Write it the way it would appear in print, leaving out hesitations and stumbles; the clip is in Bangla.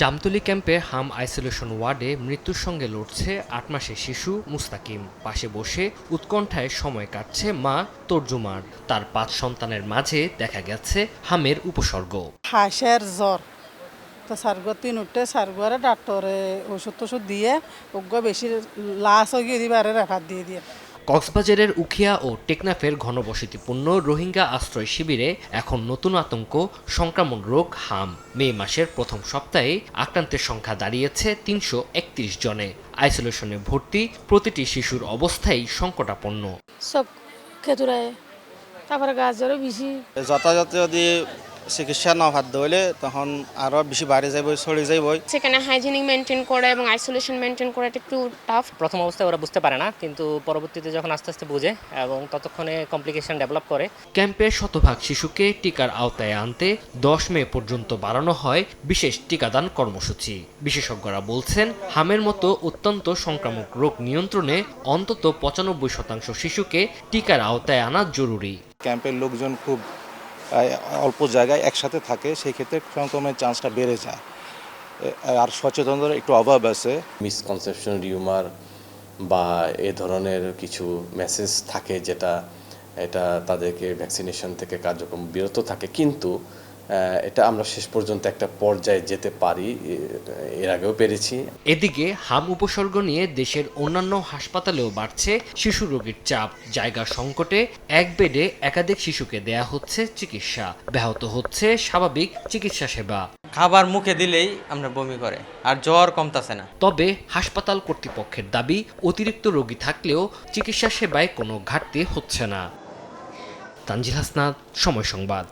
জামতলী ক্যাম্পে হাম আইসোলেশন ওয়ার্ডে মৃত্যুর সঙ্গে লড়ছে ৮ মাসের শিশু মুস্তাকিম। পাশে বসে উৎকণ্ঠায় সময় কাটছে মা তর্জুমার। তার ৫ সন্তানের মাঝে দেখা গেছে হামের উপসর্গ। হাঁসের জ্বর তো সারগো তিন উঠে সারগোরে ডাক্তারে ওষুধ টষুধ দিয়ে ওগো বেশি লাশ হয়ে গিয়ে দিবারে রেফার দিয়ে কক্সবাজারের উখিয়া ও টেকনাফের ঘনবসতিপূর্ণ রোহিঙ্গা আশ্রয় শিবিরে এখন নতুন আতঙ্ক সংক্রমণ রোগ হাম। মে মাসের প্রথম সপ্তাহে আক্রান্তের সংখ্যা দাঁড়িয়েছে ৩৩১ জনে। আইসোলেশনে ভর্তি প্রতিটি শিশুর অবস্থাই সংকটাপন্ন। সব খেতুরায় তারপরে গাছ জ্বরও বেশি। যথাযথ যদি চিকিৎসা না ভাদ্য হইলে তখন আরো বেশি বাইরে যাইব, ছড়ে যাইব। সেখানে হাইজিনিক মেনটেন করা এবং আইসোলেশন মেনটেন করাটা একটু টাফ। প্রথম অবস্থায় ওরা বুঝতে পারে না, কিন্তু পরবর্তীতে যখন আস্তে আস্তে বুঝে এবং ততক্ষণে কমপ্লিকেশন ডেভেলপ করে। ক্যাম্পের শতভাগ শিশুকে টিকার আওতায় আনতে ১০ মে পর্যন্ত বাড়ানো হয় বিশেষ টিকাদান কর্মসূচি। বিশেষজ্ঞরা বলছেন, হামের মতো অত্যন্ত সংক্রামক রোগ নিয়ন্ত্রণে অন্তত ৯৫% শিশুকে টিকার আওতায় আনা জরুরি। ক্যাম্পের লোকজন খুব অল্প জায়গায় একসাথে থাকে, সেই ক্ষেত্রে সংক্রমণের চান্সটা বেড়ে যায়। আর সচেতনতার একটু অভাব আছে। মিসকনসেপশন রিউমার বা এ ধরনের কিছু মেসেজ থাকে এটা তাদেরকে ভ্যাকসিনেশন থেকে কার্যক্রম বিরত থাকে, কিন্তু এটা আমরা শেষ পর্যন্ত একটা পর্যায়ে যেতে পারি, এর আগেও পেরেছি। এদিকে হাম উপসর্গ নিয়ে দেশের অন্যান্য হাসপাতালেও বাড়ছে শিশু রোগীর চাপ। জায়গা সংকটে এক বেডে একাধিক শিশুকে দেয়া হচ্ছে চিকিৎসা। ব্যাহত হচ্ছে স্বাভাবিক চিকিৎসা সেবা। খাবার মুখে দিলেই আমরা বমি করে, আর জ্বর কমতাছে না। তবে হাসপাতাল কর্তৃপক্ষের দাবি, অতিরিক্ত রোগী থাকলেও চিকিৎসা সেবায় কোনো ঘাটতি হচ্ছে না। তানজিল হাসনাত, সময় সংবাদ।